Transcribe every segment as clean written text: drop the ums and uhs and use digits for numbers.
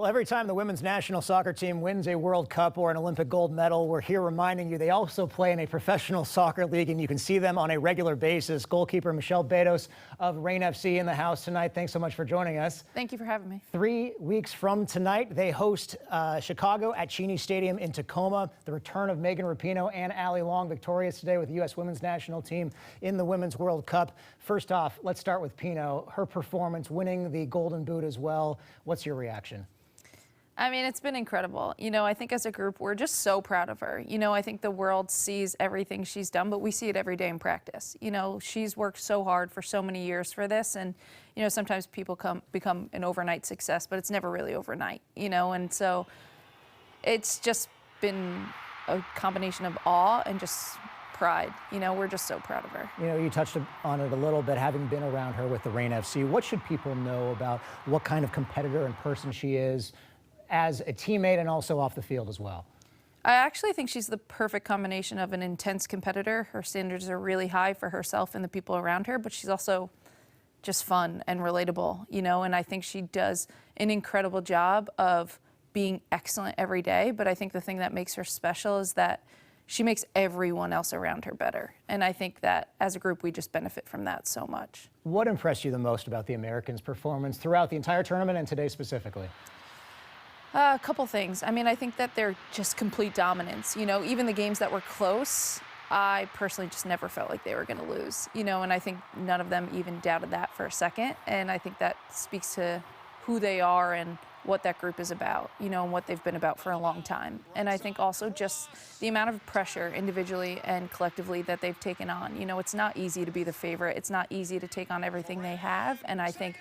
Well, every time the women's national soccer team wins a World Cup or an Olympic gold medal, we're here reminding you they also play in a professional soccer league, and you can see them on a regular basis. Goalkeeper Michelle Betos of Reign FC in the house tonight. Thanks so much for joining us. Thank you for having me. 3 weeks from tonight, they host Chicago at Cheney Stadium in Tacoma. The return of Megan Rapinoe and Allie Long, victorious today with the U.S. women's national team in the Women's World Cup. First off, let's start with Pino. Her performance, winning the Golden Boot as well. What's your reaction? I mean, it's been incredible. You know, I think as a group, we're just so proud of her. You know, I think the world sees everything she's done, but we see it every day in practice. You know, she's worked so hard for so many years for this. And, you know, sometimes people become an overnight success, but it's never really overnight, you know. And so it's just been a combination of awe and just pride. You know, we're just so proud of her. You know, you touched on it a little bit, having been around her with the Reign FC. What should people know about what kind of competitor and person she is as a teammate and also off the field as well? I actually think she's the perfect combination of an intense competitor. Her standards are really high for herself and the people around her, but she's also just fun and relatable, you know, and I think she does an incredible job of being excellent every day. But I think the thing that makes her special is that she makes everyone else around her better. And I think that as a group, we just benefit from that so much. What impressed you the most about the Americans' performance throughout the entire tournament and today specifically? A couple things. I mean, I think that they're just complete dominance. You know, even the games that were close, I personally just never felt like they were going to lose. You know, and I think none of them even doubted that for a second. And I think that speaks to who they are and what that group is about, you know, and what they've been about for a long time. And I think also just the amount of pressure individually and collectively that they've taken on. You know, it's not easy to be the favorite. It's not easy to take on everything they have. And I think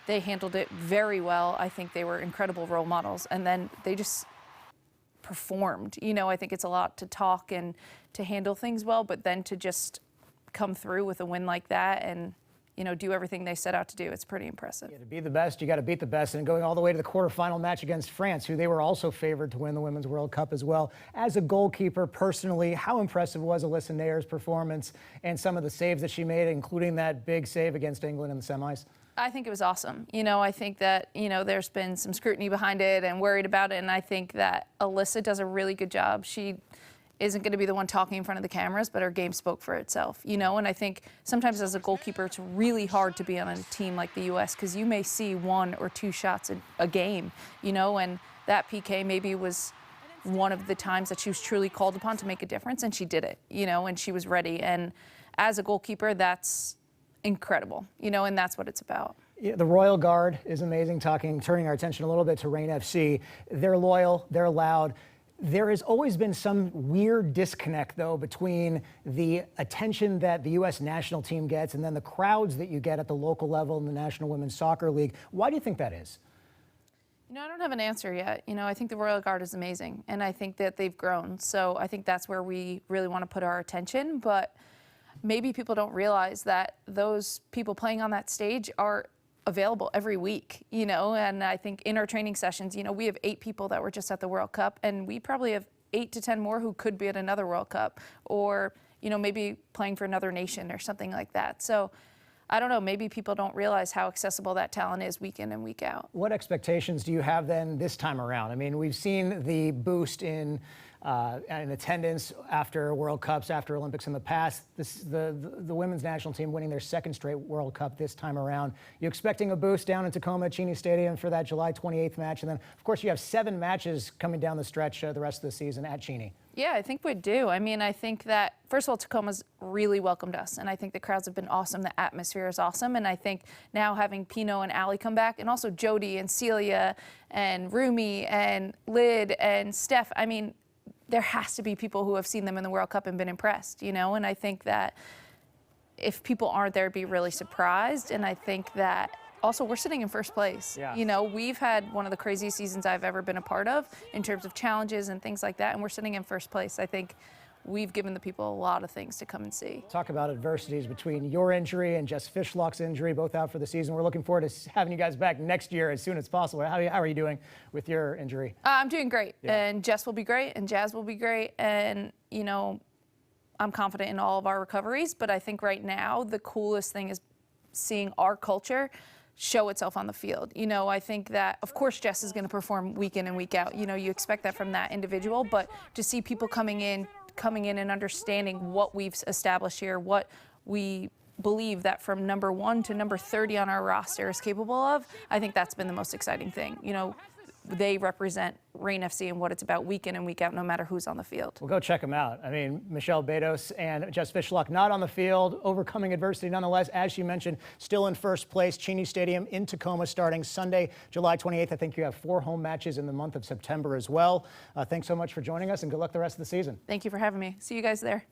they handled it very well. I think they were incredible role models, and then they just performed. You know, I think it's a lot to talk and to handle things well, but then to just come through with a win like that and, you know, do everything they set out to do, it's pretty impressive. Yeah, to be the best, you got to beat the best, and going all the way to the quarterfinal match against France, who they were also favored to win the Women's World Cup as well. As a goalkeeper, personally, how impressive was Alyssa Naeher's performance and some of the saves that she made, including that big save against England in the semis? I think it was awesome. You know, I think that, you know, there's been some scrutiny behind it and worried about it, and I think that Alyssa does a really good job. She isn't going to be the one talking in front of the cameras, but her game spoke for itself, you know, and I think sometimes as a goalkeeper, it's really hard to be on a team like the U.S. because you may see 1 or 2 shots a game, you know, and that PK maybe was one of the times that she was truly called upon to make a difference, and she did it, you know, and she was ready. And as a goalkeeper, that's incredible, you know, and that's what it's about. Yeah, the Royal Guard is amazing. Turning our attention a little bit to Reign FC. They're loyal, they're loud. There has always been some weird disconnect, though, between the attention that the U.S. national team gets and then the crowds that you get at the local level in the National Women's Soccer League. Why do you think that is? You know, I don't have an answer yet. You know, I think the Royal Guard is amazing, and I think that they've grown. So I think that's where we really want to put our attention. But maybe people don't realize that those people playing on that stage are available every week, you know, and I think in our training sessions, you know, we have 8 people that were just at the World Cup, and we probably have 8 to 10 more who could be at another World Cup or, you know, maybe playing for another nation or something like that. So I don't know, maybe people don't realize how accessible that talent is week in and week out. What expectations do you have then this time around? I mean, we've seen the boost in attendance after World Cups, after Olympics in the past. The women's national team winning their 2nd straight World Cup this time around. You expecting a boost down in Tacoma at Cheney Stadium for that July 28th match? And then, of course, you have 7 matches coming down the stretch the rest of the season at Cheney. Yeah, I think we do. I mean, I think that, first of all, Tacoma's really welcomed us, and I think the crowds have been awesome. The atmosphere is awesome, and I think now having Pino and Allie come back, and also Jody and Celia and Rumi and Lyd and Steph, I mean, there has to be people who have seen them in the World Cup and been impressed, you know, and I think that if people aren't there, be really surprised. And I think that also we're sitting in first place. Yeah. You know, we've had one of the craziest seasons I've ever been a part of in terms of challenges and things like that, and we're sitting in first place. I think we've given the people a lot of things to come and see. Talk about adversities between your injury and Jess Fishlock's injury, both out for the season. We're looking forward to having you guys back next year as soon as possible. How are you doing with your injury? I'm doing great, yeah. And Jess will be great, and Jazz will be great, and, you know, I'm confident in all of our recoveries, but I think right now the coolest thing is seeing our culture show itself on the field. You know, I think that, of course, Jess is going to perform week in and week out. You know, you expect that from that individual, but to see people coming in and understanding what we've established here, what we believe that from number 1 to number 30 on our roster is capable of, I think that's been the most exciting thing. You know, they represent Reign FC and what it's about week in and week out, no matter who's on the field. Well, go check them out. I mean, Michelle Betos and Jess Fishlock not on the field, overcoming adversity nonetheless. As she mentioned, still in first place. Cheney Stadium in Tacoma starting Sunday, July 28th. I think you have 4 home matches in the month of September as well. Thanks so much for joining us, and good luck the rest of the season. Thank you for having me. See you guys there.